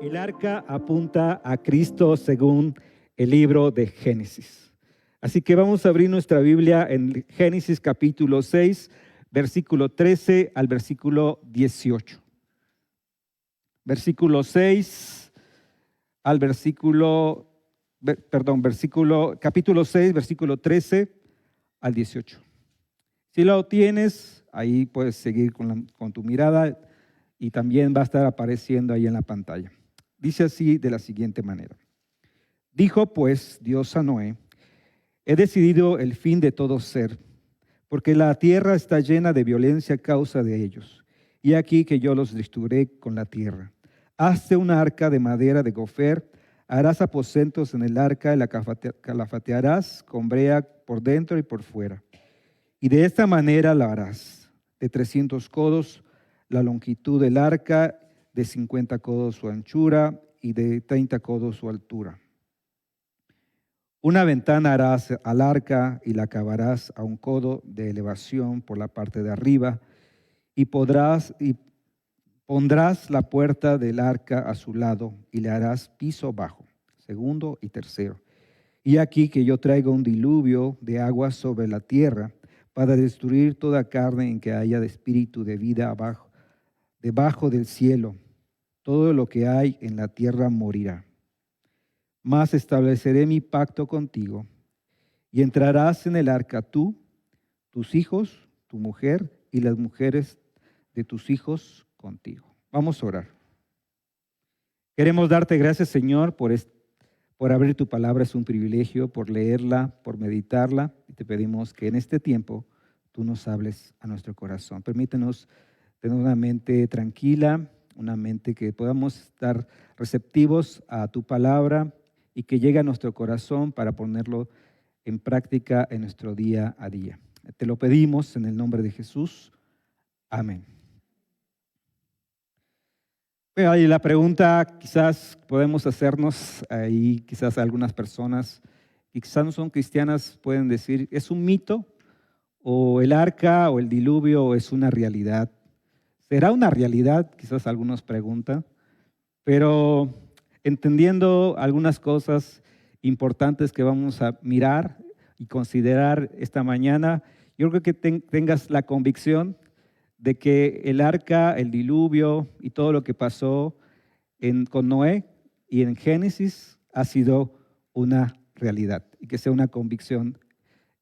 El arca apunta a Cristo según el libro de Génesis. Así que vamos a abrir nuestra Biblia en Génesis capítulo 6, versículo 13 al versículo 18. Versículo 6 al capítulo 6, versículo 13 al 18. Si lo tienes, ahí puedes seguir con tu mirada y también va a estar apareciendo ahí en la pantalla. Dice así de la siguiente manera. Dijo pues Dios a Noé: he decidido el fin de todo ser, porque la tierra está llena de violencia a causa de ellos. Y aquí que yo los destruiré con la tierra. Hazte una arca de madera de gofer, harás aposentos en el arca y la calafatearás con brea por dentro y por fuera. Y de esta manera la harás, de 300 codos la longitud del arca, de 50 codos su anchura y de 30 codos su altura. Una ventana harás al arca y la acabarás a un codo de elevación por la parte de arriba y pondrás la puerta del arca a su lado y le harás piso bajo, segundo y tercero. Y aquí que yo traigo un diluvio de agua sobre la tierra para destruir toda carne en que haya de espíritu de vida debajo del cielo. Todo lo que hay en la tierra morirá. Mas estableceré mi pacto contigo, y entrarás en el arca tú, tus hijos, tu mujer y las mujeres de tus hijos contigo. Vamos a orar. Queremos darte gracias, Señor, por abrir tu palabra. Es un privilegio, por leerla, por meditarla. Y te pedimos que en este tiempo tú nos hables a nuestro corazón. Permítenos tener una mente tranquila, una mente que podamos estar receptivos a tu palabra y que llegue a nuestro corazón para ponerlo en práctica en nuestro día a día. Te lo pedimos en el nombre de Jesús. Amén. Bueno, y la pregunta quizás podemos hacernos ahí, quizás algunas personas que quizás no son cristianas pueden decir, ¿es un mito? ¿O el arca o el diluvio es una realidad? ¿Será una realidad? Quizás algunos preguntan, pero entendiendo algunas cosas importantes que vamos a mirar y considerar esta mañana, yo creo que tengas la convicción de que el arca, el diluvio y todo lo que pasó con Noé y en Génesis ha sido una realidad y que sea una convicción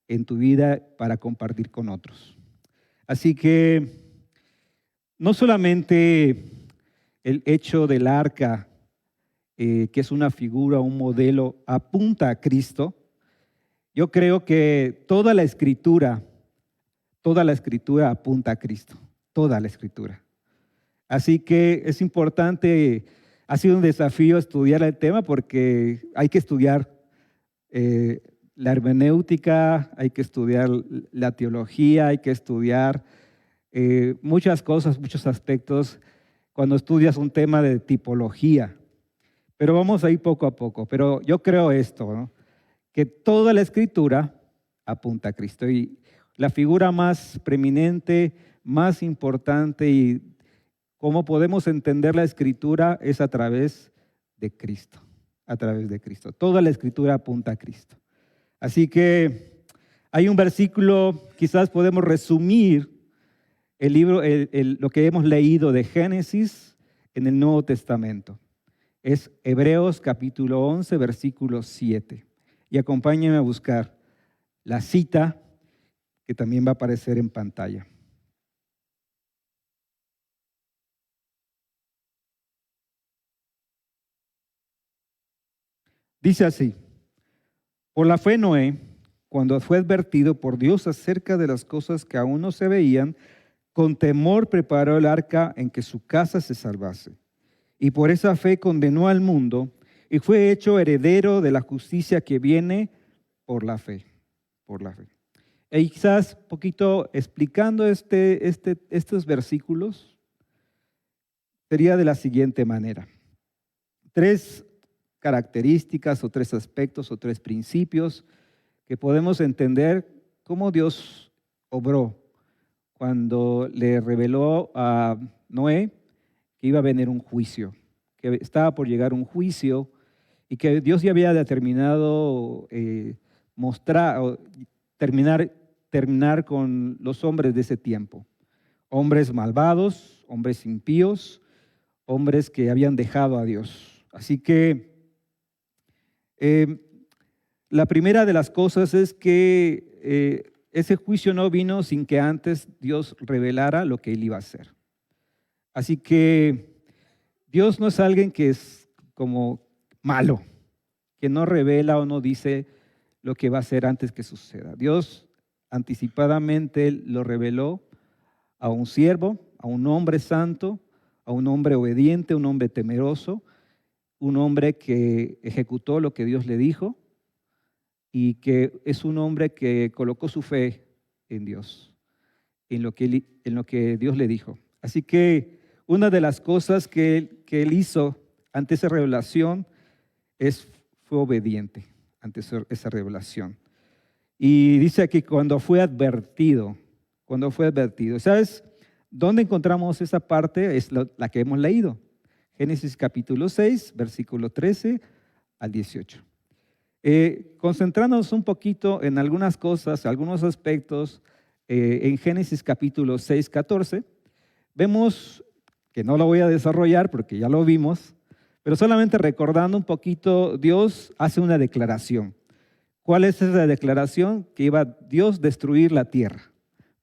en tu vida para compartir con otros. Así que no solamente el hecho del arca, que es una figura, un modelo, apunta a Cristo. Yo creo que toda la escritura apunta a Cristo, toda la escritura. Así que es importante, ha sido un desafío estudiar el tema porque hay que estudiar la hermenéutica, hay que estudiar la teología, hay que estudiar muchas cosas, muchos aspectos cuando estudias un tema de tipología. Pero vamos a ir poco a poco. Pero yo creo esto, ¿no? Que toda la escritura apunta a Cristo. Y la figura más preeminente, más importante y cómo podemos entender la escritura es a través de Cristo. A través de Cristo. Toda la escritura apunta a Cristo. Así que hay un versículo, quizás podemos resumir el libro, lo que hemos leído de Génesis en el Nuevo Testamento. Es Hebreos capítulo 11, versículo 7. Y acompáñenme a buscar la cita que también va a aparecer en pantalla. Dice así: por la fe Noé, cuando fue advertido por Dios acerca de las cosas que aún no se veían, con temor preparó el arca en que su casa se salvase. Y por esa fe condenó al mundo y fue hecho heredero de la justicia que viene por la fe. Por la fe. Y quizás un poquito explicando estos versículos, sería de la siguiente manera. 3 características o 3 aspectos o 3 principios que podemos entender cómo Dios obró cuando le reveló a Noé que iba a venir un juicio, que estaba por llegar un juicio y que Dios ya había determinado terminar con los hombres de ese tiempo. Hombres malvados, hombres impíos, hombres que habían dejado a Dios. Así que la primera de las cosas es que ese juicio no vino sin que antes Dios revelara lo que Él iba a hacer. Así que Dios no es alguien que es como malo, que no revela o no dice lo que va a hacer antes que suceda. Dios anticipadamente lo reveló a un siervo, a un hombre santo, a un hombre obediente, un hombre temeroso, un hombre que ejecutó lo que Dios le dijo y que es un hombre que colocó su fe en Dios, en lo que Dios le dijo. Así que una de las cosas que él hizo ante esa revelación fue obediente ante esa revelación. Y dice aquí cuando fue advertido. ¿Sabes dónde encontramos esa parte? Es la que hemos leído. Génesis capítulo 6, versículo 13 al 18. Concentrándonos un poquito en algunas cosas, algunos aspectos, en Génesis capítulo 6, 14, vemos que no lo voy a desarrollar porque ya lo vimos, pero solamente recordando un poquito, Dios hace una declaración. ¿Cuál es esa declaración? Que iba Dios a destruir la tierra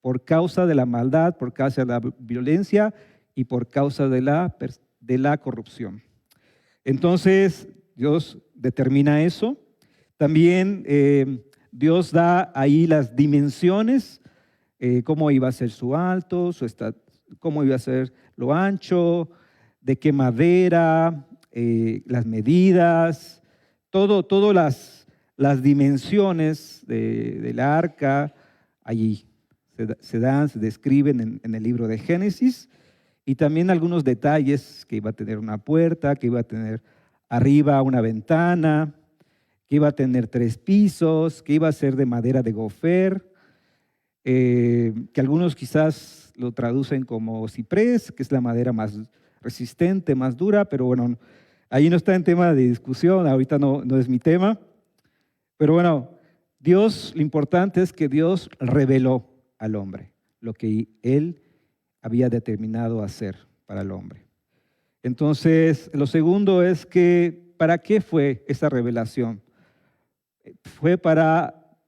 por causa de la maldad, por causa de la violencia y por causa de la corrupción. Entonces, Dios determina eso. También Dios da ahí las dimensiones, cómo iba a ser su alto, cómo iba a ser lo ancho, de qué madera, las medidas, todas las dimensiones del arca, allí se describen en el libro de Génesis, y también algunos detalles, que iba a tener una puerta, que iba a tener arriba una ventana, que iba a tener 3 pisos, que iba a ser de madera de gofer, que algunos quizás lo traducen como ciprés, que es la madera más resistente, más dura, pero bueno, ahí no está en tema de discusión, ahorita no es mi tema. Pero bueno, lo importante es que Dios reveló al hombre lo que Él había determinado hacer para el hombre. Entonces, lo segundo es que, ¿para qué fue esa revelación? Fue para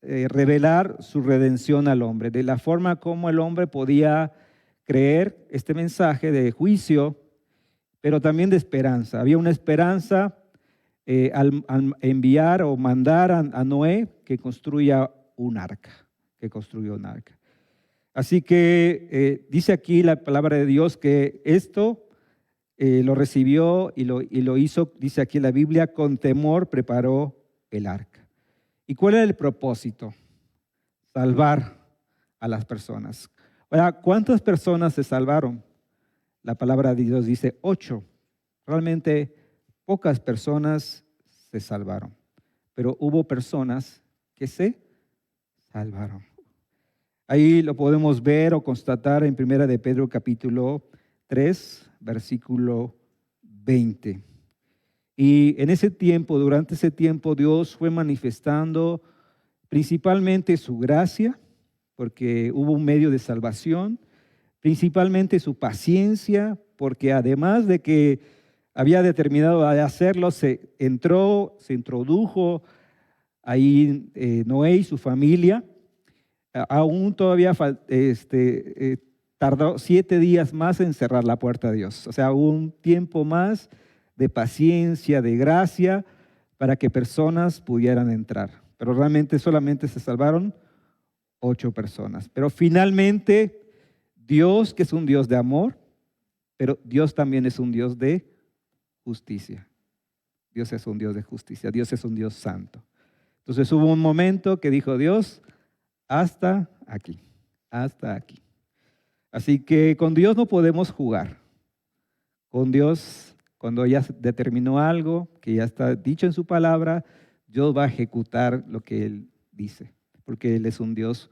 revelar su redención al hombre, de la forma como el hombre podía creer este mensaje de juicio, pero también de esperanza. Había una esperanza al enviar o mandar a Noé que construya un arca, Así que dice aquí la palabra de Dios que esto lo recibió y lo hizo, dice aquí la Biblia, con temor preparó el arca. ¿Y cuál era el propósito? Salvar a las personas. Ahora, ¿cuántas personas se salvaron? La palabra de Dios dice 8. Realmente pocas personas se salvaron, pero hubo personas que se salvaron. Ahí lo podemos ver o constatar en 1 de Pedro capítulo 3, versículo 20. Y en ese tiempo, durante ese tiempo, Dios fue manifestando principalmente su gracia, porque hubo un medio de salvación, principalmente su paciencia, porque además de que había determinado de hacerlo, se introdujo ahí Noé y su familia. Aún todavía tardó 7 días más en cerrar la puerta a Dios. O sea, hubo un tiempo más de paciencia, de gracia, para que personas pudieran entrar. Pero realmente solamente se salvaron 8 personas. Pero finalmente, Dios, que es un Dios de amor, pero Dios también es un Dios de justicia. Dios es un Dios de justicia, Dios es un Dios santo. Entonces hubo un momento que dijo Dios, hasta aquí, hasta aquí. Así que con Dios no podemos jugar. Con Dios, cuando ya determinó algo, que ya está dicho en su palabra, Dios va a ejecutar lo que Él dice, porque Él es un Dios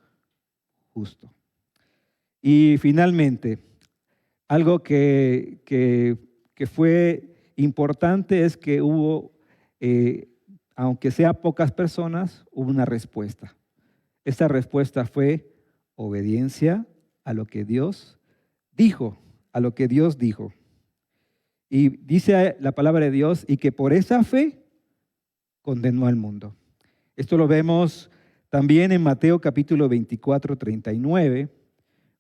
justo. Y finalmente, algo que fue importante es que hubo, aunque sea pocas personas, hubo una respuesta. Esta respuesta fue obediencia a lo que Dios dijo, a lo que Dios dijo. Y dice la palabra de Dios, y que por esa fe condenó al mundo. Esto lo vemos también en Mateo capítulo 24, 39,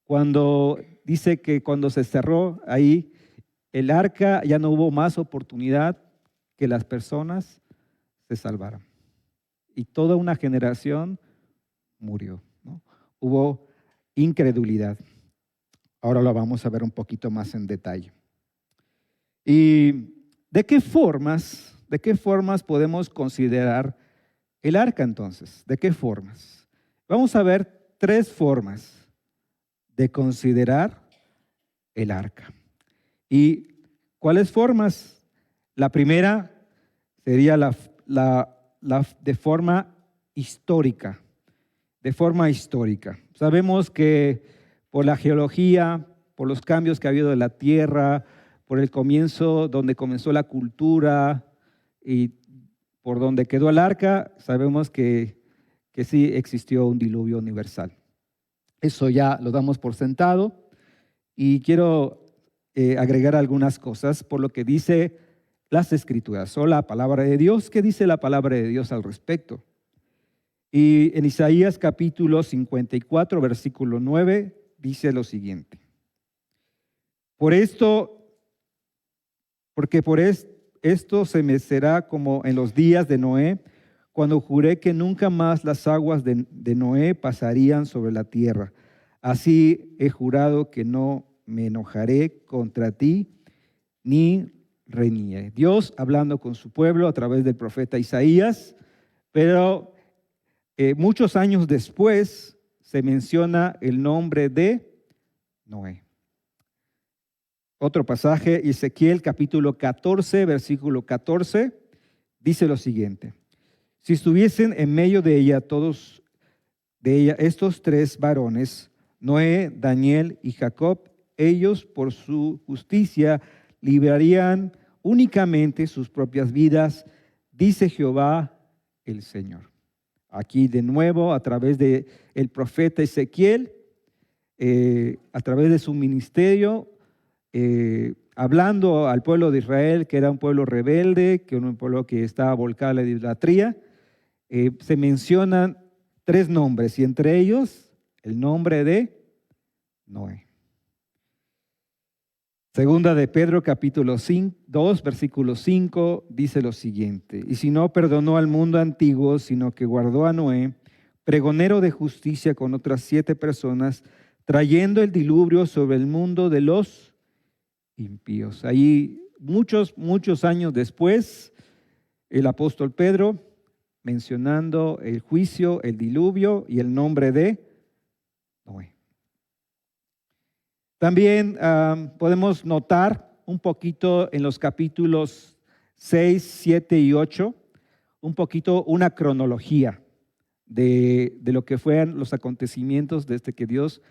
cuando dice que cuando se cerró ahí el arca, ya no hubo más oportunidad que las personas se salvaran. Y toda una generación murió, ¿no? Hubo incredulidad. Ahora lo vamos a ver un poquito más en detalle. ¿Y de qué formas podemos considerar el arca entonces? ¿De qué formas? Vamos a ver 3 formas de considerar el arca. ¿Y cuáles formas? La primera sería de forma histórica. De forma histórica. Sabemos que por la geología, por los cambios que ha habido de la tierra, por el comienzo, donde comenzó la cultura y por donde quedó el arca, sabemos que sí existió un diluvio universal. Eso ya lo damos por sentado y quiero agregar algunas cosas por lo que dice las Escrituras o la palabra de Dios. ¿Qué dice la palabra de Dios al respecto? Y en Isaías capítulo 54, versículo 9, dice lo siguiente. Porque por esto se me será como en los días de Noé, cuando juré que nunca más las aguas de Noé pasarían sobre la tierra. Así he jurado que no me enojaré contra ti, ni reñiré. Dios hablando con su pueblo a través del profeta Isaías, pero muchos años después se menciona el nombre de Noé. Otro pasaje, Ezequiel capítulo 14, versículo 14, dice lo siguiente. Si estuviesen en medio de ella estos 3 varones, Noé, Daniel y Jacob, ellos por su justicia librarían únicamente sus propias vidas, dice Jehová el Señor. Aquí de nuevo, a través del profeta Ezequiel, a través de su ministerio, hablando al pueblo de Israel, que era un pueblo rebelde, que era un pueblo que estaba volcado a la idolatría, se mencionan 3 nombres, y entre ellos el nombre de Noé. Segunda de Pedro capítulo 2, versículo 5, dice lo siguiente. Y si no perdonó al mundo antiguo, sino que guardó a Noé, pregonero de justicia con otras 7 personas, trayendo el diluvio sobre el mundo de los impíos. Ahí muchos años después, el apóstol Pedro mencionando el juicio, el diluvio y el nombre de Noé. También podemos notar un poquito en los capítulos 6, 7 y 8, un poquito una cronología de lo que fueron los acontecimientos desde que Dios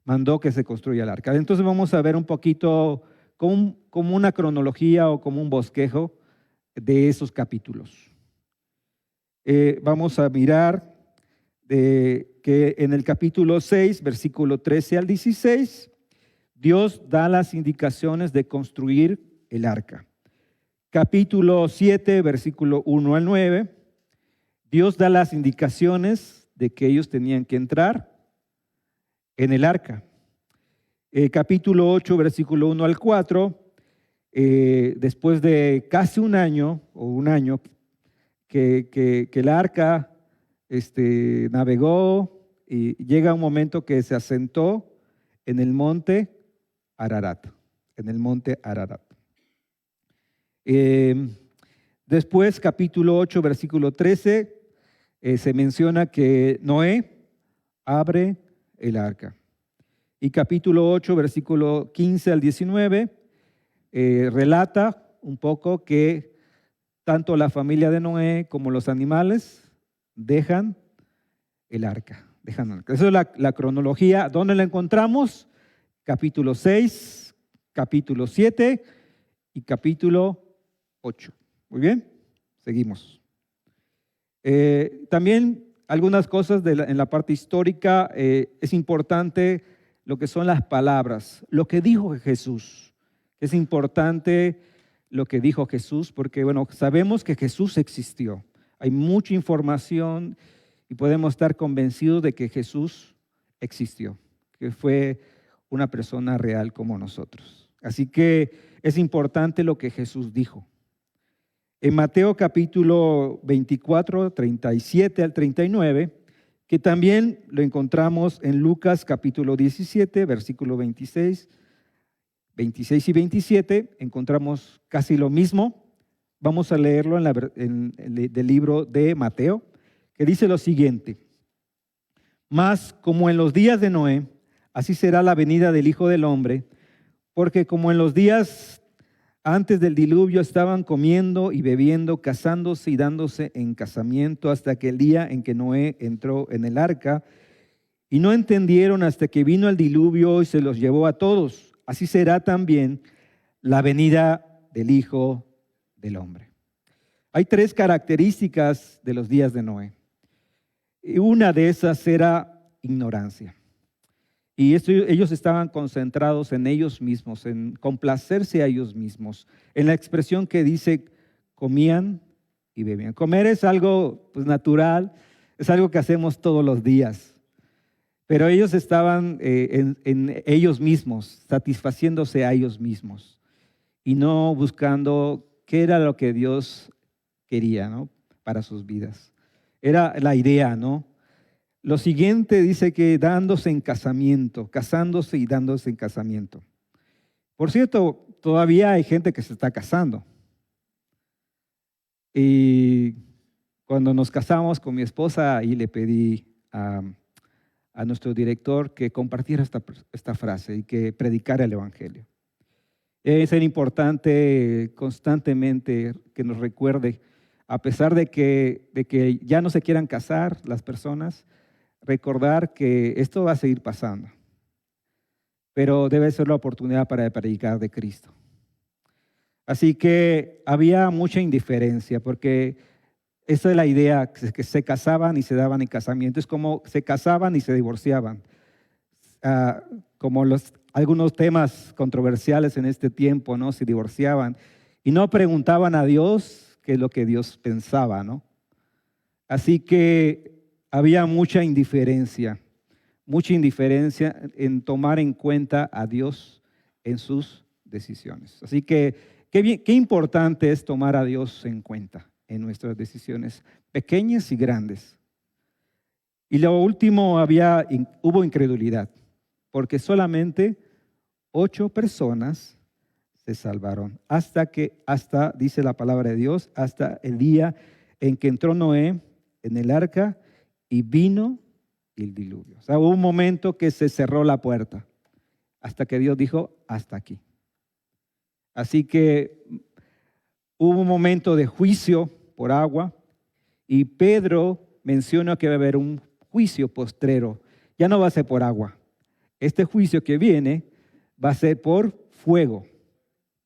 mandó que se construya el arca. Entonces vamos a ver un poquito como una cronología o como un bosquejo de esos capítulos. Vamos a mirar que en el capítulo 6, versículo 13 al 16, Dios da las indicaciones de construir el arca. Capítulo 7, versículo 1 al 9, Dios da las indicaciones de que ellos tenían que entrar en el arca. Capítulo 8, versículo 1 al 4, después de casi un año que el arca navegó y llega un momento que se asentó en el monte Ararat, Después, capítulo 8, versículo 13, se menciona que Noé abre el arca. Y capítulo 8, versículo 15 al 19, relata un poco que tanto la familia de Noé como los animales dejan el arca. Esa es la cronología. ¿Dónde la encontramos? Capítulo 6, capítulo 7 y capítulo 8. Muy bien, seguimos. También algunas cosas en la parte histórica, es importante lo que son las palabras, lo que dijo Jesús. Es importante lo que dijo Jesús porque, bueno, sabemos que Jesús existió. Hay mucha información y podemos estar convencidos de que Jesús existió, que fue una persona real como nosotros. Así que es importante lo que Jesús dijo. En Mateo capítulo 24, 37 al 39, que también lo encontramos en Lucas capítulo 17, versículo 26 y 27, encontramos casi lo mismo. Vamos a leerlo en el libro de Mateo, que dice lo siguiente: Mas como en los días de Noé, así será la venida del Hijo del Hombre, porque como en los días antes del diluvio estaban comiendo y bebiendo, casándose y dándose en casamiento hasta que el día en que Noé entró en el arca, y no entendieron hasta que vino el diluvio y se los llevó a todos. Así será también la venida del Hijo del Hombre. Hay 3 características de los días de Noé. Y una de esas era ignorancia. Y ellos estaban concentrados en ellos mismos, en complacerse a ellos mismos. En la expresión que dice, comían y bebían. Comer es algo pues, natural, es algo que hacemos todos los días. Pero ellos estaban en ellos mismos, satisfaciéndose a ellos mismos. Y no buscando qué era lo que Dios quería, ¿no? Para sus vidas. Era la idea, ¿no? Lo siguiente dice que dándose en casamiento, casándose y dándose en casamiento. Por cierto, todavía hay gente que se está casando. Y cuando nos casamos con mi esposa, y le pedí a nuestro director que compartiera esta frase y que predicara el Evangelio. Es importante constantemente que nos recuerde, a pesar de que ya no se quieran casar las personas, recordar que esto va a seguir pasando, pero debe ser la oportunidad para predicar de Cristo. Así que había mucha indiferencia, porque esa es la idea, que se casaban y se daban en casamiento. Es como se casaban y se divorciaban. Como algunos temas controversiales en este tiempo, ¿no? Se divorciaban y no preguntaban a Dios qué es lo que Dios pensaba, ¿no? Así que había mucha indiferencia en tomar en cuenta a Dios en sus decisiones. Así que qué importante es tomar a Dios en cuenta en nuestras decisiones, pequeñas y grandes. Y lo último, hubo incredulidad, porque solamente 8 personas se salvaron, hasta, dice la palabra de Dios, hasta el día en que entró Noé en el arca y vino el diluvio. O sea, hubo un momento que se cerró la puerta, hasta que Dios dijo, hasta aquí. Así que hubo un momento de juicio por agua, y Pedro menciona que va a haber un juicio postrero. Ya no va a ser por agua. Este juicio que viene va a ser por fuego,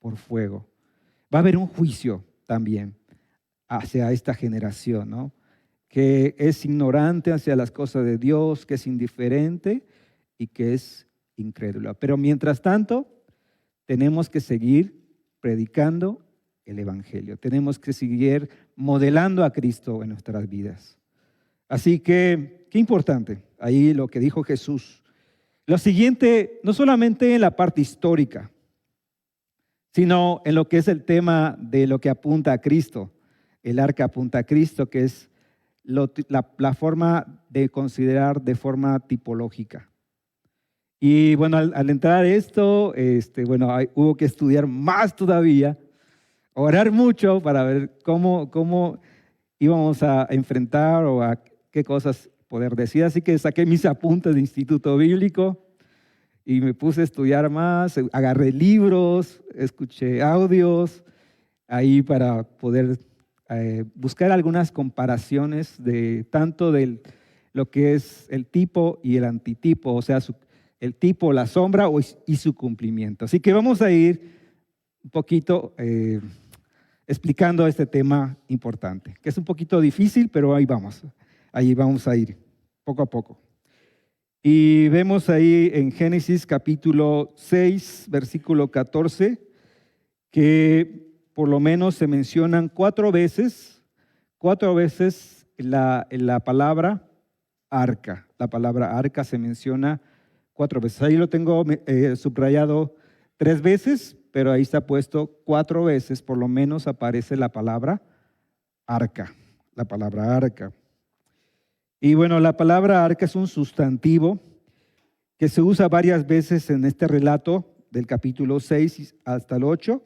Va a haber un juicio también hacia esta generación, ¿no? Que es ignorante hacia las cosas de Dios, que es indiferente y que es incrédula. Pero mientras tanto, tenemos que seguir predicando el Evangelio. Tenemos que seguir modelando a Cristo en nuestras vidas. Así que, qué importante, ahí lo que dijo Jesús. Lo siguiente, no solamente en la parte histórica, sino en lo que es el tema de lo que apunta a Cristo. El arca apunta a Cristo, que es la forma de considerar de forma tipológica. Y bueno, al entrar esto, hubo que estudiar más todavía, orar mucho para ver cómo íbamos a enfrentar o a qué cosas poder decir. Así que saqué mis apuntes de Instituto Bíblico y me puse a estudiar más, agarré libros, escuché audios ahí para poder buscar algunas comparaciones de tanto de lo que es el tipo y el antitipo, o sea, el tipo, la sombra y su cumplimiento. Así que vamos a ir un poquito explicando este tema importante, que es un poquito difícil, pero ahí vamos a ir, poco a poco. Y vemos ahí en Génesis capítulo 6, versículo 14, que por lo menos se mencionan cuatro veces la palabra arca. La palabra arca se menciona cuatro veces. Ahí lo tengo subrayado 3 veces, pero ahí está puesto 4 veces, por lo menos aparece la palabra arca. La palabra arca. Y bueno, la palabra arca es un sustantivo que se usa varias veces en este relato del capítulo 6 hasta el 8,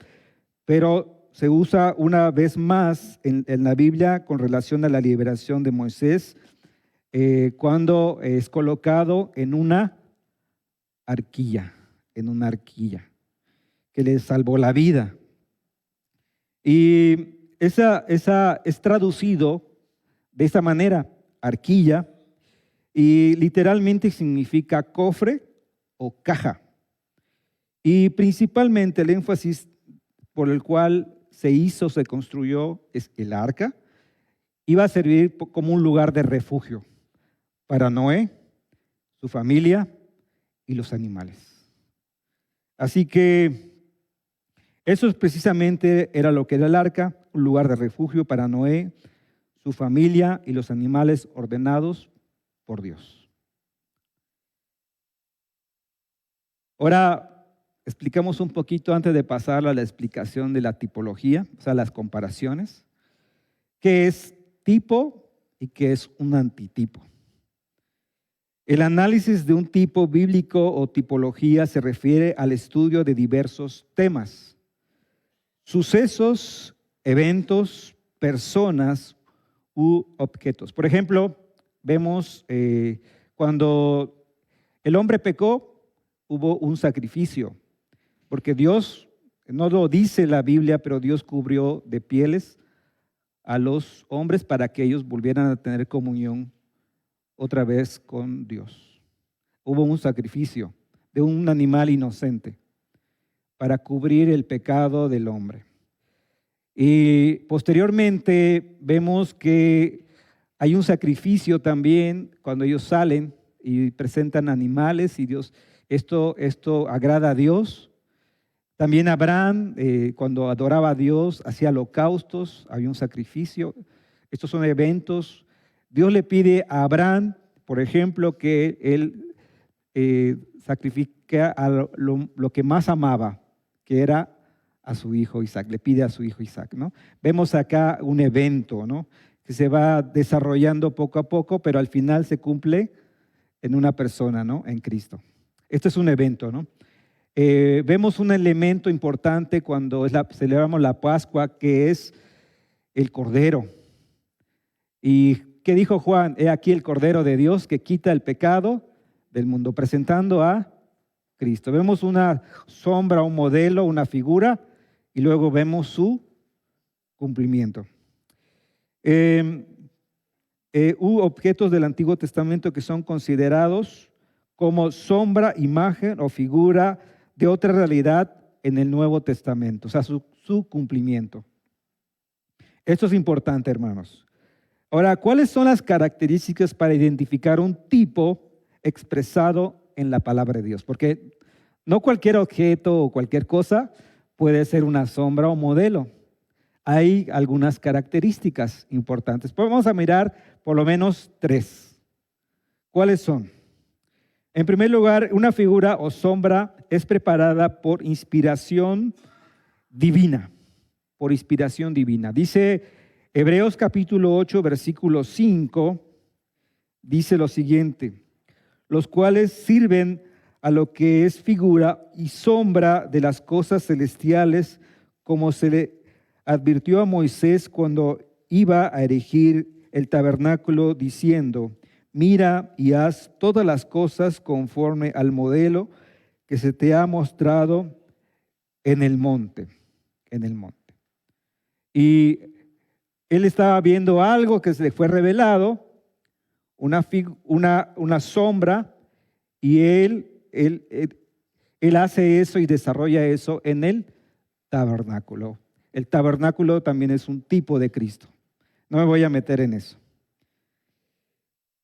pero se usa una vez más en la Biblia con relación a la liberación de Moisés, cuando es colocado en una arquilla, que le salvó la vida. Y esa es traducido de esta manera, arquilla, y literalmente significa cofre o caja. Y principalmente el énfasis por el cual se construyó es el arca, iba a servir como un lugar de refugio para Noé, su familia y los animales. Así que eso precisamente era lo que era el arca, un lugar de refugio para Noé, su familia y los animales ordenados por Dios. Ahora explicamos un poquito antes de pasar a la explicación de la tipología, o sea, las comparaciones, qué es tipo y qué es un antitipo. El análisis de un tipo bíblico o tipología se refiere al estudio de diversos temas, sucesos, eventos, personas u objetos. Por ejemplo, vemos cuando el hombre pecó, hubo un sacrificio, porque Dios, no lo dice la Biblia, pero Dios cubrió de pieles a los hombres para que ellos volvieran a tener comunión otra vez con Dios. Hubo un sacrificio de un animal inocente para cubrir el pecado del hombre. Y posteriormente vemos que hay un sacrificio también cuando ellos salen y presentan animales y Dios, esto agrada a Dios. También Abraham, cuando adoraba a Dios, hacía holocaustos, había un sacrificio. Estos son eventos. Dios le pide a Abraham, por ejemplo, que él sacrifique a lo que más amaba, que era a su hijo Isaac. Le pide a su hijo Isaac, ¿no? Vemos acá un evento, ¿no?, que se va desarrollando poco a poco, pero al final se cumple en una persona, ¿no?, en Cristo. Esto es un evento, ¿no? Vemos un elemento importante cuando celebramos la Pascua, que es el Cordero. ¿Y qué dijo Juan? He aquí el Cordero de Dios que quita el pecado del mundo, presentando a Cristo. Vemos una sombra, un modelo, una figura, y luego vemos su cumplimiento. Hubo objetos del Antiguo Testamento que son considerados como sombra, imagen o figura de otra realidad en el Nuevo Testamento, o sea, su cumplimiento. Esto es importante, hermanos. Ahora, ¿cuáles son las características para identificar un tipo expresado en la palabra de Dios? Porque no cualquier objeto o cualquier cosa puede ser una sombra o modelo. Hay algunas características importantes. Pues vamos a mirar por lo menos 3. ¿Cuáles son? En primer lugar, una figura o sombra es preparada por inspiración divina. Por inspiración divina. Dice Hebreos capítulo 8, versículo 5, dice lo siguiente: los cuales sirven a lo que es figura y sombra de las cosas celestiales, como se le advirtió a Moisés cuando iba a erigir el tabernáculo, diciendo: mira y haz todas las cosas conforme al modelo que se te ha mostrado en el monte. Y él estaba viendo algo que se le fue revelado, una sombra, y él hace eso y desarrolla eso en el tabernáculo. El tabernáculo también es un tipo de Cristo. No me voy a meter en eso.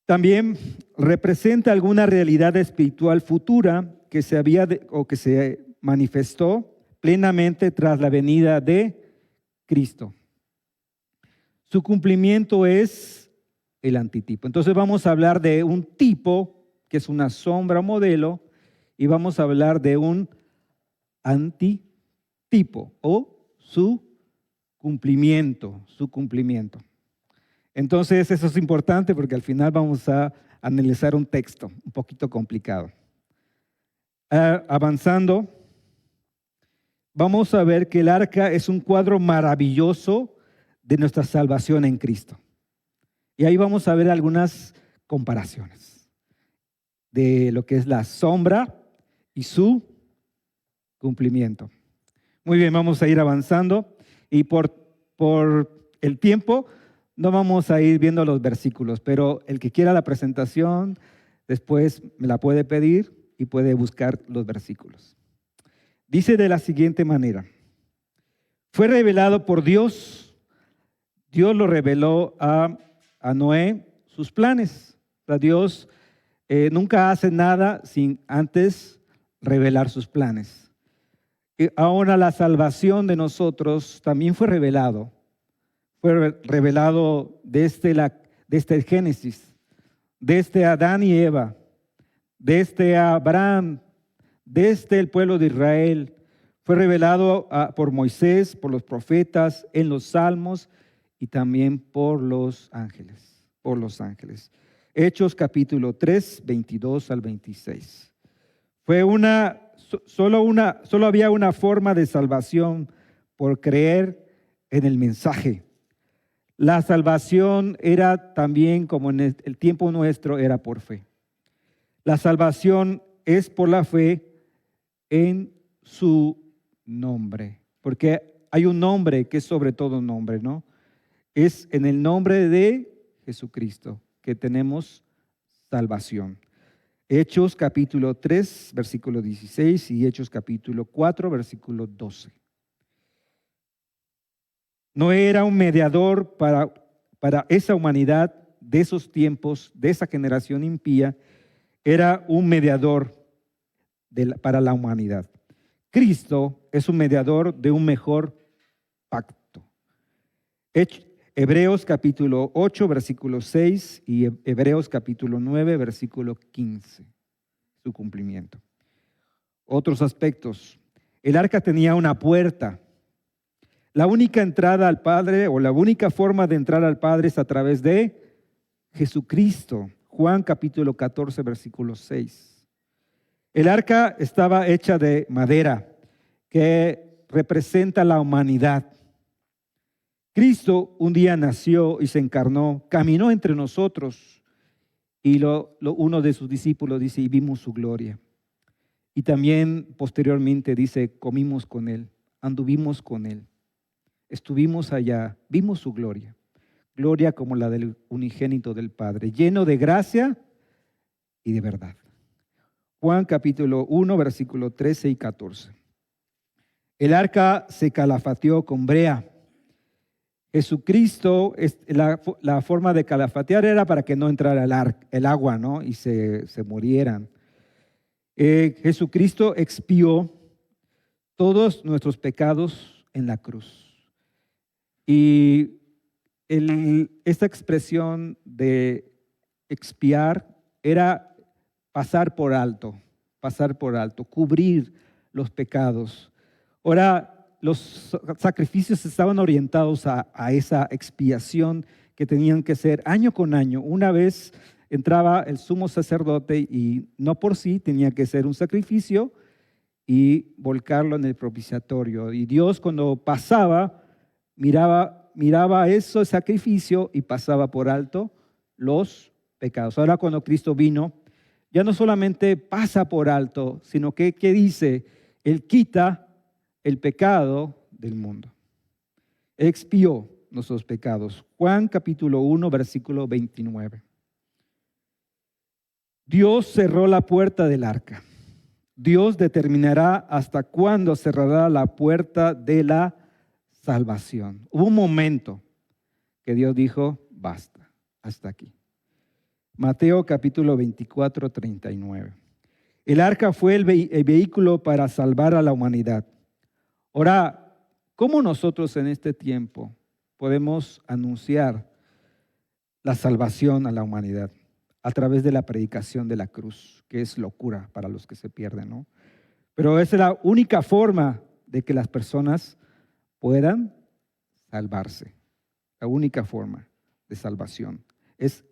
También representa alguna realidad espiritual futura que que se manifestó plenamente tras la venida de Cristo. Su cumplimiento es el antitipo. Entonces vamos a hablar de un tipo, que es una sombra o modelo, y vamos a hablar de un antitipo o su cumplimiento. Entonces eso es importante porque al final vamos a analizar un texto un poquito complicado. Avanzando, vamos a ver que el arca es un cuadro maravilloso de nuestra salvación en Cristo. Y ahí vamos a ver algunas comparaciones de lo que es la sombra y su cumplimiento. Muy bien, vamos a ir avanzando y por el tiempo no vamos a ir viendo los versículos, pero el que quiera la presentación después me la puede pedir y puede buscar los versículos. Dice de la siguiente manera: fue revelado por Dios. Dios lo reveló a Noé sus planes. O sea, Dios nunca hace nada sin antes revelar sus planes. Y ahora la salvación de nosotros también fue revelado. Fue revelado desde Génesis, desde Adán y Eva, desde Abraham, desde el pueblo de Israel. Fue revelado por Moisés, por los profetas, en los salmos y también por los ángeles. Hechos capítulo 3, 22 al 26. Solo había una forma de salvación: por creer en el mensaje. La salvación era también, como en el tiempo nuestro, era por fe. La salvación es por la fe en su nombre, porque hay un nombre que es sobre todo nombre, ¿no? Es en el nombre de Jesucristo que tenemos salvación. Hechos capítulo 3, versículo 16 y Hechos capítulo 4, versículo 12. No era un mediador para esa humanidad de esos tiempos, de esa generación impía. Era un mediador para la humanidad. Cristo es un mediador de un mejor pacto. Hebreos capítulo 8, versículo 6 y Hebreos capítulo 9, versículo 15. Su cumplimiento. Otros aspectos. El arca tenía una puerta. La única entrada al Padre, o la única forma de entrar al Padre, es a través de Jesucristo. Juan capítulo 14, versículo 6. El arca estaba hecha de madera, que representa la humanidad. Cristo un día nació y se encarnó, caminó entre nosotros, y uno de sus discípulos dice, y vimos su gloria. Y también posteriormente dice, comimos con él, anduvimos con él. Estuvimos allá, vimos su gloria, gloria como la del unigénito del Padre, lleno de gracia y de verdad. Juan capítulo 1, versículo 13 y 14. El arca se calafateó con brea. Jesucristo, la forma de calafatear era para que no entrara el agua, ¿no? Y se murieran. Jesucristo expió todos nuestros pecados en la cruz. Y esta expresión de expiar era pasar por alto, cubrir los pecados. Ahora, los sacrificios estaban orientados a esa expiación que tenían que ser año con año. Una vez entraba el sumo sacerdote y no por sí tenía que ser un sacrificio y volcarlo en el propiciatorio. Y Dios, cuando pasaba, miraba ese sacrificio y pasaba por alto los pecados. Ahora cuando Cristo vino, ya no solamente pasa por alto, sino que ¿qué dice? Él quita el pecado del mundo. Expió nuestros pecados. Juan capítulo 1, versículo 29. Dios cerró la puerta del arca. Dios determinará hasta cuándo cerrará la puerta de la salvación. Hubo un momento que Dios dijo, basta, hasta aquí. Mateo capítulo 24, 39. El arca fue el vehículo para salvar a la humanidad. Ahora, ¿cómo nosotros en este tiempo podemos anunciar la salvación a la humanidad? A través de la predicación de la cruz, que es locura para los que se pierden, ¿no? Pero esa es la única forma de que las personas puedan salvarse. La única forma de salvación es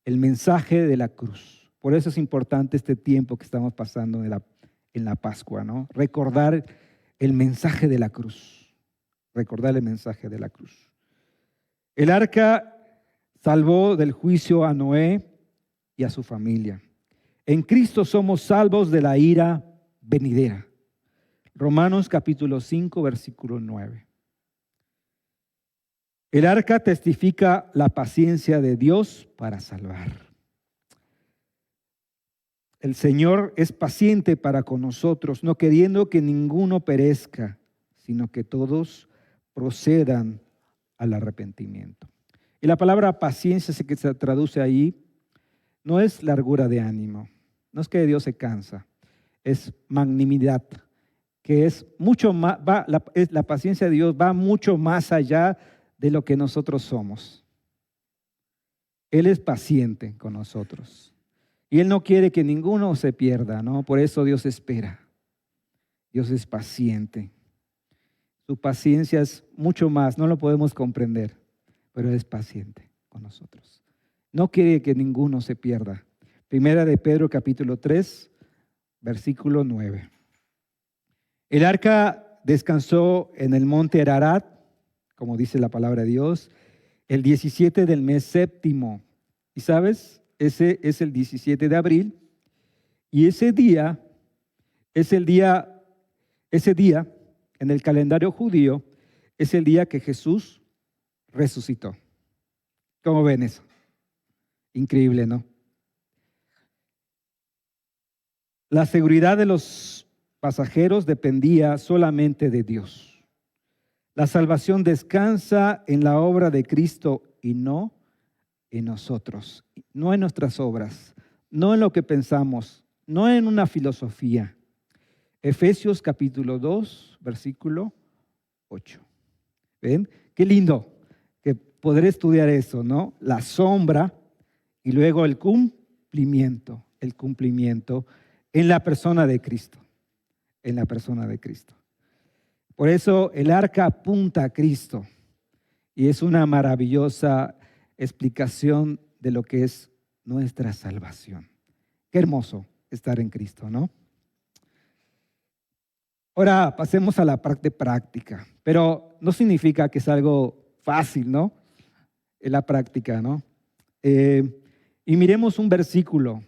el mensaje de la cruz. Por eso es importante este tiempo que estamos pasando en la Pascua, ¿no? Recordar el mensaje de la cruz. Recordar el mensaje de la cruz. El arca salvó del juicio a Noé y a su familia. En Cristo somos salvos de la ira venidera. Romanos capítulo 5, versículo 9. El arca testifica la paciencia de Dios para salvar. El Señor es paciente para con nosotros, no queriendo que ninguno perezca, sino que todos procedan al arrepentimiento. Y la palabra paciencia que se traduce ahí no es largura de ánimo, no es que Dios se cansa, es magnanimidad, que es mucho más, la paciencia de Dios va mucho más allá de lo que nosotros somos. Él es paciente con nosotros y Él no quiere que ninguno se pierda, ¿no? Por eso Dios espera. Dios es paciente. Su paciencia es mucho más, no lo podemos comprender, pero es paciente con nosotros. No quiere que ninguno se pierda. Primera de Pedro capítulo 3, versículo 9. El arca descansó en el monte Ararat, como dice la palabra de Dios, el 17 del mes séptimo. Y sabes, ese es el 17 de abril. Y ese día en el calendario judío, es el día que Jesús resucitó. ¿Cómo ven eso? Increíble, ¿no? La seguridad de los pasajeros dependía solamente de Dios. La salvación descansa en la obra de Cristo y no en nosotros, no en nuestras obras, no en lo que pensamos, no en una filosofía. Efesios capítulo 2, versículo 8. ¿Ven? Qué lindo que poder estudiar eso, ¿no? La sombra y luego el cumplimiento en la persona de Cristo, en la persona de Cristo. Por eso el arca apunta a Cristo y es una maravillosa explicación de lo que es nuestra salvación. Qué hermoso estar en Cristo, ¿no? Ahora pasemos a la parte práctica, pero no significa que es algo fácil, ¿no? En la práctica, ¿no? Y miremos un versículo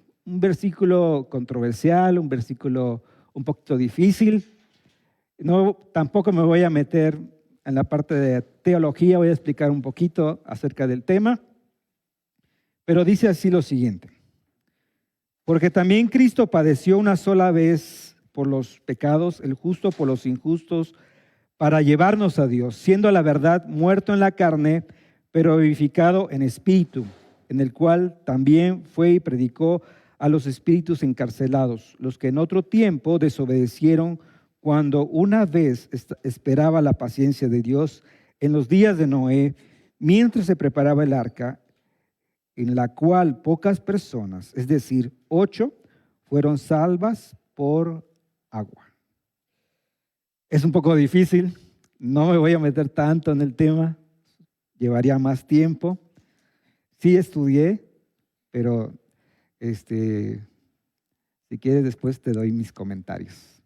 controversial, un versículo un poquito difícil. No, tampoco me voy a meter en la parte de teología, voy a explicar un poquito acerca del tema, pero dice así lo siguiente: porque también Cristo padeció una sola vez por los pecados, el justo por los injustos, para llevarnos a Dios, siendo a la verdad muerto en la carne, pero vivificado en espíritu, en el cual también fue y predicó a los espíritus encarcelados, los que en otro tiempo desobedecieron cuando una vez esperaba la paciencia de Dios en los días de Noé, mientras se preparaba el arca, en la cual pocas personas, es decir, 8, fueron salvas por agua. Es un poco difícil, no me voy a meter tanto en el tema, llevaría más tiempo. Sí estudié, pero si quieres después te doy mis comentarios.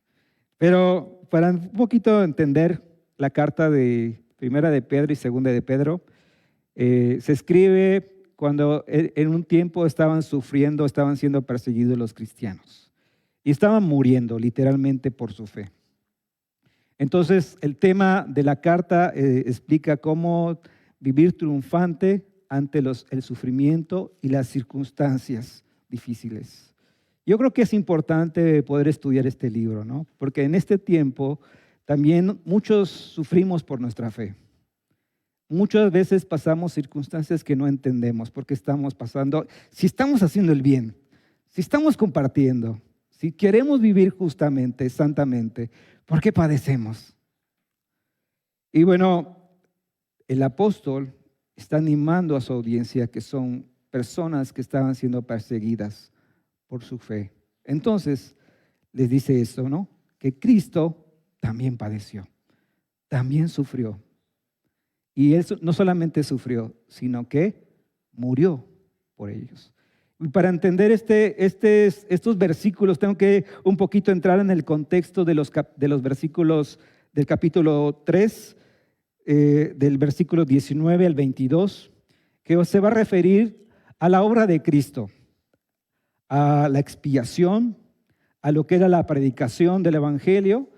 Pero para un poquito entender la carta de Primera de Pedro y Segunda de Pedro, se escribe cuando en un tiempo estaban siendo perseguidos los cristianos y estaban muriendo literalmente por su fe. Entonces el tema de la carta explica cómo vivir triunfante ante el sufrimiento y las circunstancias difíciles. Yo creo que es importante poder estudiar este libro, ¿no? Porque en este tiempo también muchos sufrimos por nuestra fe. Muchas veces pasamos circunstancias que no entendemos porque estamos pasando, si estamos haciendo el bien, si estamos compartiendo, si queremos vivir justamente, santamente, ¿por qué padecemos? Y bueno, el apóstol está animando a su audiencia, que son personas que estaban siendo perseguidas por su fe. Entonces, les dice esto, ¿no? Que Cristo también padeció, también sufrió. Y Él no solamente sufrió, sino que murió por ellos. Y para entender estos versículos, tengo que un poquito entrar en el contexto de los versículos del capítulo 3, del versículo 19 al 22, que se va a referir a la obra de Cristo, a la expiación, a lo que era la predicación del evangelio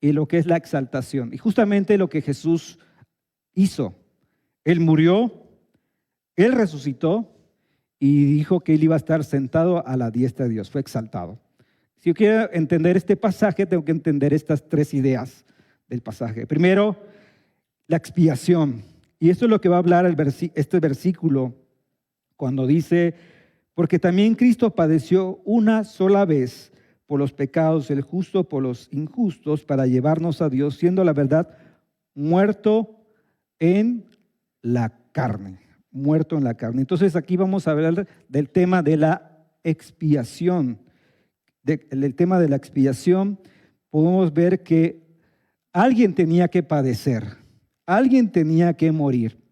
y lo que es la exaltación. Y justamente lo que Jesús hizo. Él murió, Él resucitó y dijo que Él iba a estar sentado a la diestra de Dios, fue exaltado. Si yo quiero entender este pasaje, tengo que entender estas tres ideas del pasaje. Primero, la expiación. Y esto es lo que va a hablar este versículo cuando dice, porque también Cristo padeció una sola vez por los pecados del justo, por los injustos, para llevarnos a Dios, siendo la verdad muerto en la carne, muerto en la carne. Entonces aquí vamos a hablar del tema de la expiación. El tema de la expiación, podemos ver que alguien tenía que padecer, alguien tenía que morir.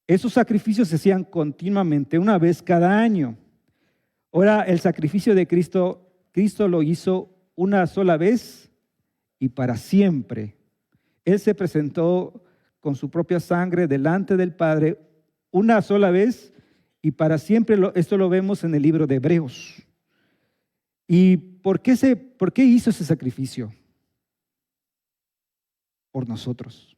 Esos sacrificios se hacían continuamente, una vez cada año. Ahora, el sacrificio de Cristo lo hizo una sola vez y para siempre. Él se presentó con su propia sangre delante del Padre una sola vez y para siempre. Esto lo vemos en el libro de Hebreos. ¿Y por qué hizo ese sacrificio? Por nosotros.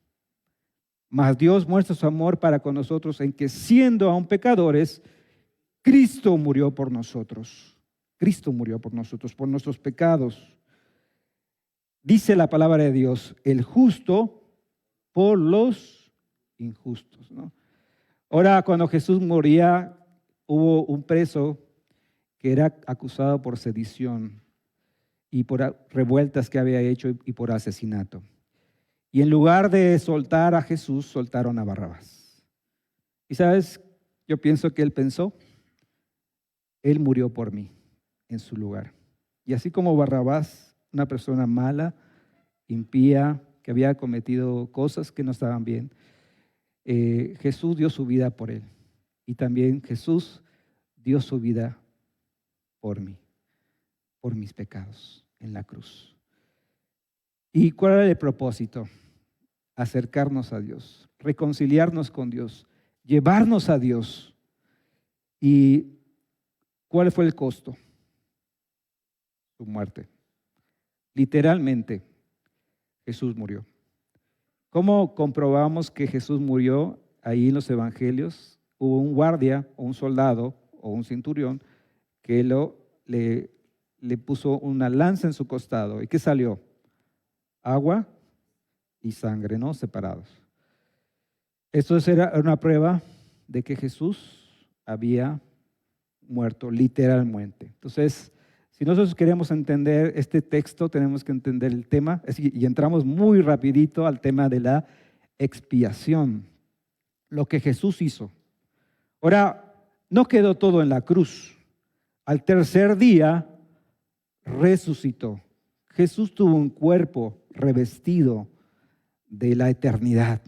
Mas Dios muestra su amor para con nosotros en que, siendo aún pecadores, Cristo murió por nosotros. Cristo murió por nosotros, por nuestros pecados. Dice la palabra de Dios, el justo por los injustos, ¿no? Ahora, cuando Jesús moría, hubo un preso que era acusado por sedición y por revueltas que había hecho y por asesinato. Y en lugar de soltar a Jesús, soltaron a Barrabás. Y sabes, yo pienso que él pensó, él murió por mí en su lugar. Y así como Barrabás, una persona mala, impía, que había cometido cosas que no estaban bien, Jesús dio su vida por él. Y también Jesús dio su vida por mí, por mis pecados en la cruz. ¿Y cuál era el propósito? Acercarnos a Dios, reconciliarnos con Dios, llevarnos a Dios. ¿Y cuál fue el costo? Su muerte. Literalmente, Jesús murió. ¿Cómo comprobamos que Jesús murió? Ahí en los evangelios hubo un guardia o un soldado o un centurión que le puso una lanza en su costado. ¿Y qué salió? Agua y sangre, ¿no? Separados. Esto era una prueba de que Jesús había muerto literalmente. Entonces, si nosotros queremos entender este texto, tenemos que entender el tema, y entramos muy rapidito al tema de la expiación, lo que Jesús hizo. Ahora, no quedó todo en la cruz. Al tercer día, resucitó. Jesús tuvo un cuerpo revestido de la eternidad,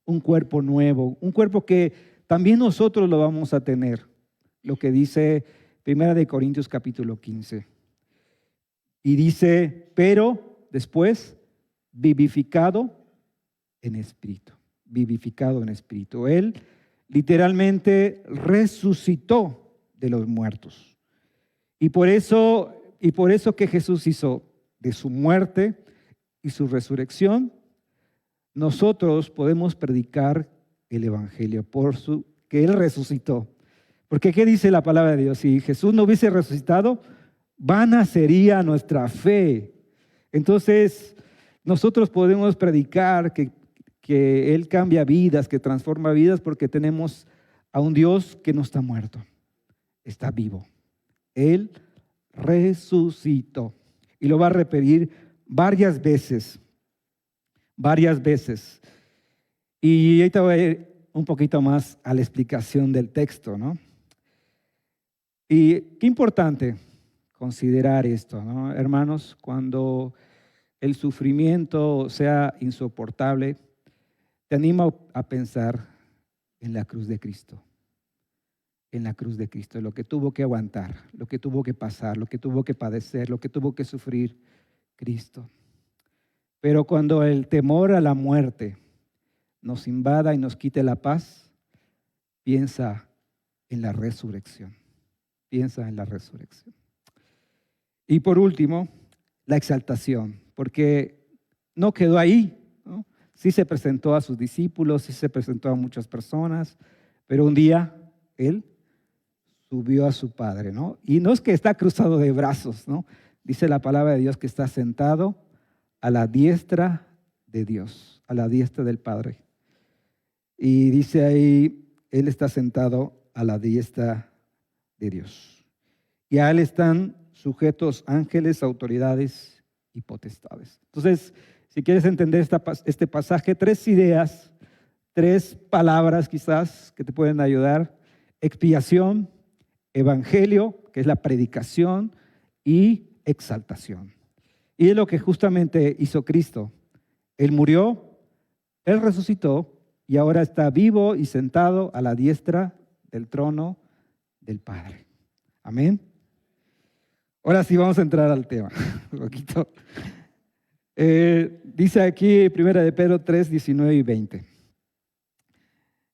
un cuerpo nuevo, un cuerpo que también nosotros lo vamos a tener, lo que dice 1 Corintios capítulo 15. Y dice, pero después, vivificado en espíritu, vivificado en espíritu. Él literalmente resucitó de los muertos. Y por eso que Jesús hizo de su muerte y su resurrección, nosotros podemos predicar el evangelio que Él resucitó. Porque ¿qué dice la palabra de Dios? Si Jesús no hubiese resucitado, vana sería nuestra fe. Entonces, Nosotros podemos predicar que Él cambia vidas, que transforma vidas, porque tenemos a un Dios que no está muerto, está vivo. Él resucitó. Y lo va a repetir varias veces. Varias veces. Y ahorita voy a ir un poquito más a la explicación del texto, ¿no? Y qué importante considerar esto, ¿no? Hermanos, cuando el sufrimiento sea insoportable, te animo a pensar en la cruz de Cristo. En la cruz de Cristo, lo que tuvo que aguantar, lo que tuvo que pasar, lo que tuvo que padecer, lo que tuvo que sufrir Cristo. Pero cuando el temor a la muerte nos invada y nos quite la paz, piensa en la resurrección. Piensa en la resurrección. Y por último, la exaltación, porque no quedó ahí, ¿no? Sí se presentó a sus discípulos, sí se presentó a muchas personas, pero un día Él subió a su Padre, ¿no? Y no es que está cruzado de brazos, ¿no? Dice la palabra de Dios que está sentado a la diestra de Dios, a la diestra del Padre. Y dice ahí, Él está sentado a la diestra de Dios. Y a Él están sujetos ángeles, autoridades y potestades. Entonces, si quieres entender este pasaje, 3 ideas, 3 palabras quizás que te pueden ayudar: expiación, evangelio, que es la predicación, y exaltación. Y es lo que justamente hizo Cristo. Él murió, Él resucitó y ahora está vivo y sentado a la diestra del trono del Padre. Amén. Ahora sí vamos a entrar al tema un poquito. Dice aquí 1 de Pedro 3, 19 y 20.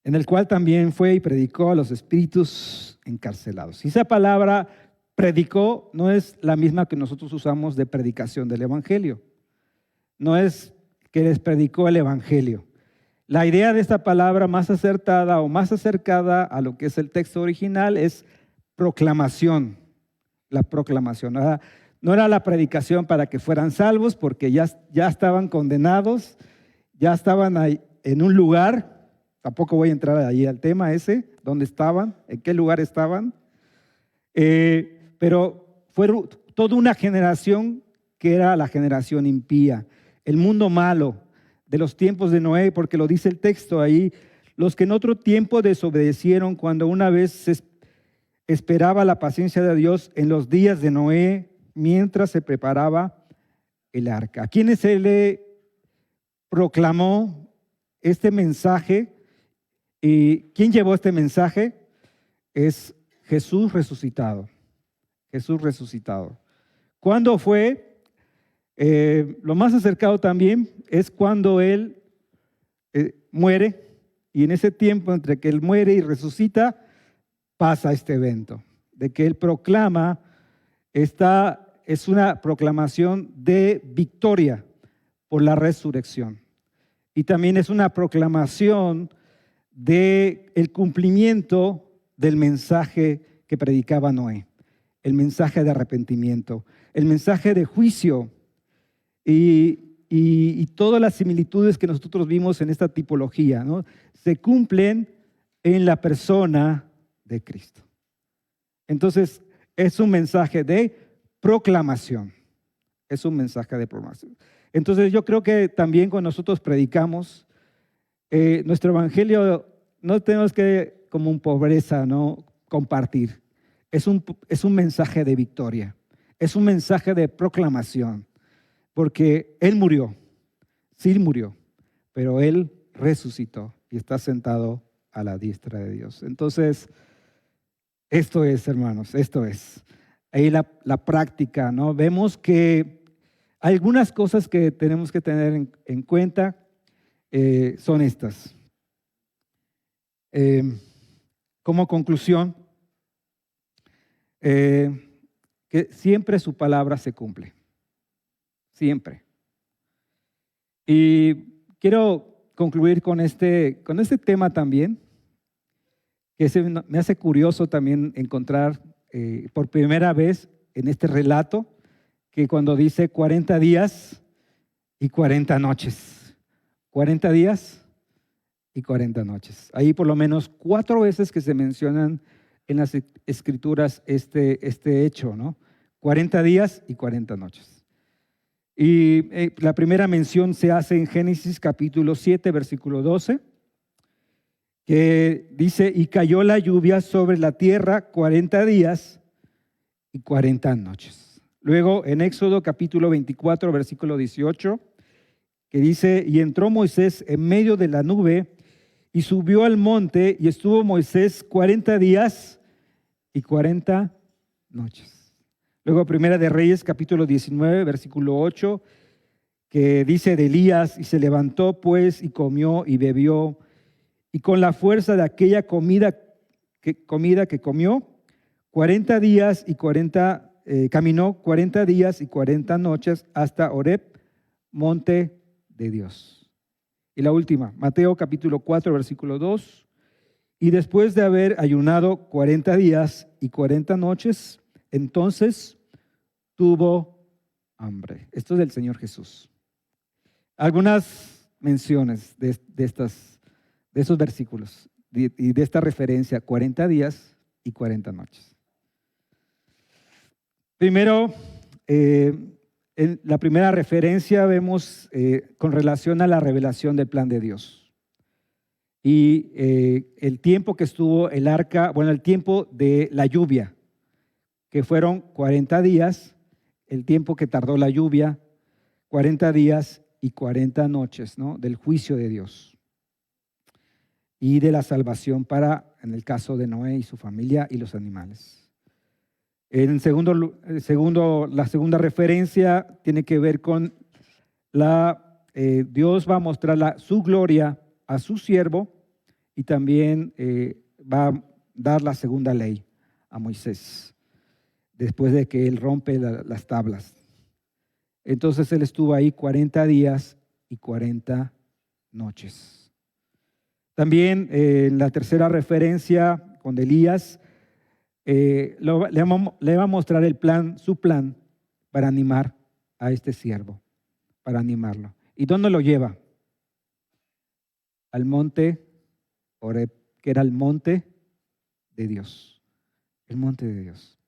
En el cual también fue y predicó a los espíritus encarcelados. Y esa palabra predicó no es la misma que nosotros usamos de predicación del evangelio. No es que les predicó el evangelio. La idea de esta palabra más acertada o más acercada a lo que es el texto original es proclamación. La proclamación. No era la predicación para que fueran salvos, porque ya estaban condenados, ya estaban ahí en un lugar. Tampoco voy a entrar ahí al tema ese, dónde estaban, en qué lugar estaban. Pero fue toda una generación que era la generación impía, el mundo malo de los tiempos de Noé, porque lo dice el texto ahí, los que en otro tiempo desobedecieron cuando una vez se esperaba la paciencia de Dios en los días de Noé, mientras se preparaba el arca. ¿A quiénes se le proclamó este mensaje? ¿Y quién llevó este mensaje? Es Jesús resucitado. Jesús resucitado. ¿Cuándo fue? Lo más acercado también es cuando Él muere, y en ese tiempo entre que Él muere y resucita, pasa este evento, de que Él proclama, es una proclamación de victoria por la resurrección. Y también es una proclamación del cumplimiento del mensaje que predicaba Noé, el mensaje de arrepentimiento, el mensaje de juicio y todas las similitudes que nosotros vimos en esta tipología, ¿no? Se cumplen en la persona de Cristo. Entonces, es un mensaje de proclamación. Es un mensaje de proclamación. Entonces, yo creo que también cuando nosotros predicamos, nuestro evangelio no tenemos que, como en pobreza, ¿no?, compartir. Es un mensaje de victoria. Es un mensaje de proclamación. Porque Él murió. Sí murió. Pero Él resucitó y está sentado a la diestra de Dios. Entonces, esto es, hermanos, esto es. Ahí la práctica, ¿no? Vemos que algunas cosas que tenemos que tener en cuenta son estas. Como conclusión, que siempre su palabra se cumple. Siempre. Y quiero concluir con este tema también, que me hace curioso también encontrar por primera vez en este relato, que cuando dice 40 días y 40 noches. 40 días y 40 noches. Ahí por lo menos 4 veces que se mencionan en las escrituras este hecho, ¿no? 40 días y 40 noches. Y la primera mención se hace en Génesis capítulo 7, versículo 12, que dice, y cayó la lluvia sobre la tierra 40 días y 40 noches. Luego en Éxodo capítulo 24, versículo 18, que dice, y entró Moisés en medio de la nube y subió al monte y estuvo Moisés 40 días y 40 noches. Luego Primera de Reyes capítulo 19, versículo 8, que dice de Elías, y se levantó pues y comió y bebió, y con la fuerza de aquella comida que comió, 40 días y 40, caminó 40 días y 40 noches hasta Horeb, monte de Dios. Y la última, Mateo capítulo 4, versículo 2, y después de haber ayunado 40 días y 40 noches, entonces tuvo hambre. Esto es del Señor Jesús. Algunas menciones de esos versículos y de esta referencia, 40 días y 40 noches. Primero, en la primera referencia vemos con relación a la revelación del plan de Dios. Y el tiempo que estuvo el arca, bueno, el tiempo de la lluvia, que fueron 40 días, el tiempo que tardó la lluvia, 40 días y 40 noches, ¿no? Del juicio de Dios y de la salvación en el caso de Noé y su familia y los animales. La segunda referencia tiene que ver con Dios va a mostrar su gloria a su siervo y también va a dar la segunda ley a Moisés después de que él rompe las tablas. Entonces él estuvo ahí 40 días y 40 noches. También en la tercera referencia con Elías, le va a mostrar su plan para animar a este siervo, para animarlo. ¿Y dónde lo lleva? Al monte Horeb, que era el monte de Dios. El monte de Dios.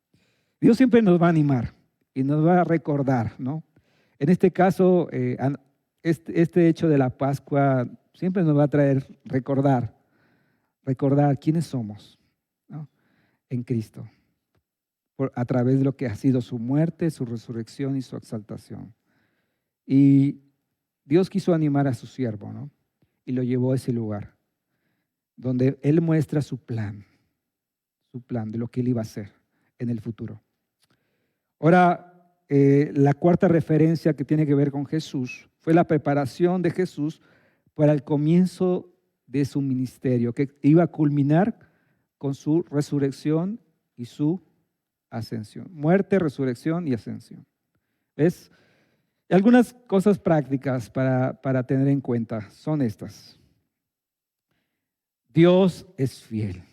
Dios siempre nos va a animar y nos va a recordar, ¿no? En este caso, este hecho de la Pascua siempre nos va a traer recordar quiénes somos, ¿no? En Cristo, a través de lo que ha sido su muerte, su resurrección y su exaltación. Y Dios quiso animar a su siervo, ¿no? Y lo llevó a ese lugar, donde Él muestra su plan de lo que Él iba a hacer en el futuro. Ahora, la cuarta referencia que tiene que ver con Jesús fue la preparación de Jesús para el comienzo de su ministerio, que iba a culminar con su resurrección y su ascensión. Muerte, resurrección y ascensión. ¿Ves? Y algunas cosas prácticas para tener en cuenta son estas. Dios es fiel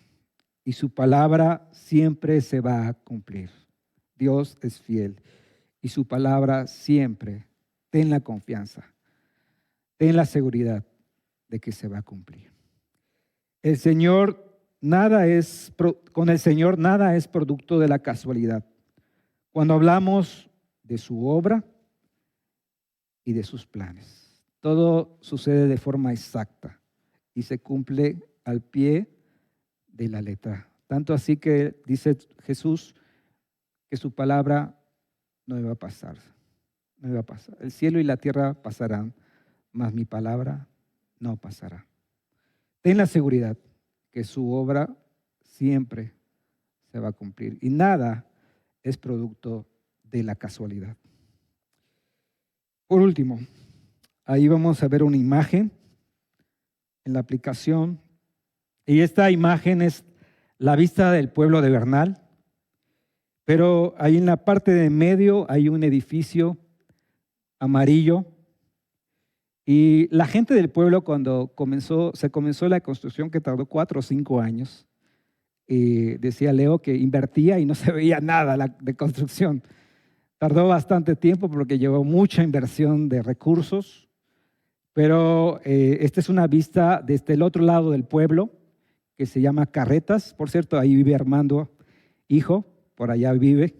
y su palabra siempre se va a cumplir. Dios es fiel y su palabra siempre, ten la confianza, ten la seguridad de que se va a cumplir. Con el Señor nada es producto de la casualidad. Cuando hablamos de su obra y de sus planes, todo sucede de forma exacta y se cumple al pie de la letra. Tanto así que dice Jesús que su palabra no iba a pasar. No iba a pasar. El cielo y la tierra pasarán, mas mi palabra no pasará. Ten la seguridad que su obra siempre se va a cumplir y nada es producto de la casualidad. Por último, ahí vamos a ver una imagen en la aplicación y esta imagen es la vista del pueblo de Bernal, pero ahí en la parte de medio hay un edificio amarillo. Y la gente del pueblo cuando se comenzó la construcción, que tardó 4 o 5 años, decía Leo que invertía y no se veía nada de construcción. Tardó bastante tiempo porque llevó mucha inversión de recursos, pero esta es una vista desde el otro lado del pueblo, que se llama Carretas. Por cierto, ahí vive Armando, hijo, por allá vive.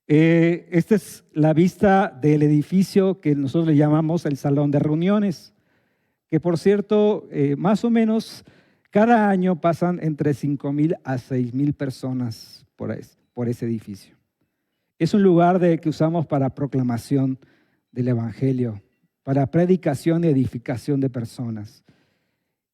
Esta es la vista del edificio que nosotros le llamamos el Salón de Reuniones, que por cierto, más o menos cada año pasan entre 5,000 a 6,000 personas por ese edificio. Es un lugar que usamos para proclamación del Evangelio, para predicación y edificación de personas.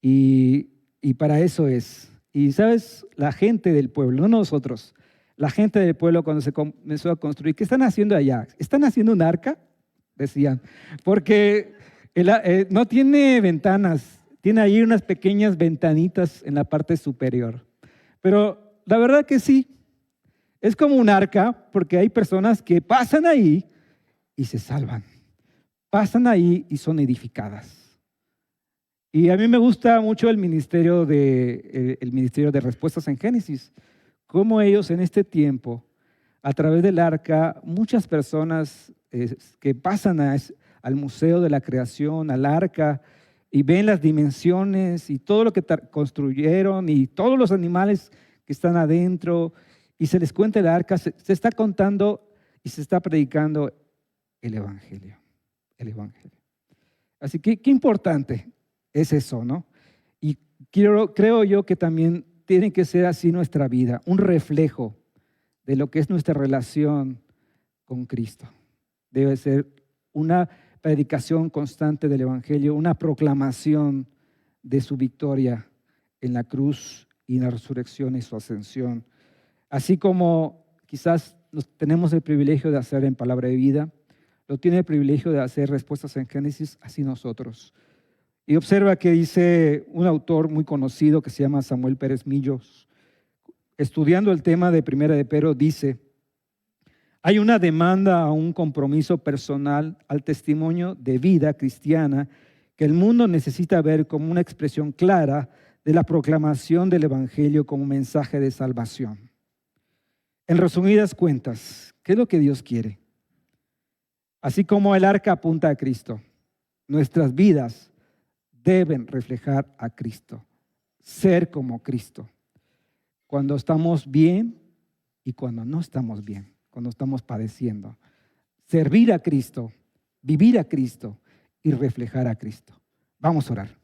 Y para eso es. Y sabes, la gente del pueblo, no nosotros, la gente del pueblo cuando se comenzó a construir, ¿qué están haciendo allá? ¿Están haciendo un arca? Decían, porque no tiene ventanas, tiene ahí unas pequeñas ventanitas en la parte superior. Pero la verdad que sí, es como un arca porque hay personas que pasan ahí y se salvan. Pasan ahí y son edificadas. Y a mí me gusta mucho el ministerio de respuestas en Génesis, cómo ellos en este tiempo, a través del arca, muchas personas que pasan al Museo de la Creación, al arca, y ven las dimensiones y todo lo que construyeron y todos los animales que están adentro, y se les cuenta el arca, se está contando y se está predicando el Evangelio. El Evangelio. Así que qué importante es eso, ¿no? Y creo yo que también tiene que ser así nuestra vida, un reflejo de lo que es nuestra relación con Cristo. Debe ser una predicación constante del Evangelio, una proclamación de su victoria en la cruz y en la resurrección y su ascensión. Así como quizás tenemos el privilegio de hacer en Palabra de Vida, lo tiene el privilegio de hacer Respuestas en Génesis, así nosotros. Y observa que dice un autor muy conocido que se llama Samuel Pérez Millos, estudiando el tema de Primera de Pedro, dice: hay una demanda a un compromiso personal, al testimonio de vida cristiana que el mundo necesita ver como una expresión clara de la proclamación del Evangelio como mensaje de salvación. En resumidas cuentas, ¿qué es lo que Dios quiere? Así como el arca apunta a Cristo, nuestras vidas deben reflejar a Cristo, ser como Cristo, cuando estamos bien y cuando no estamos bien, cuando estamos padeciendo. Servir a Cristo, vivir a Cristo y reflejar a Cristo. Vamos a orar.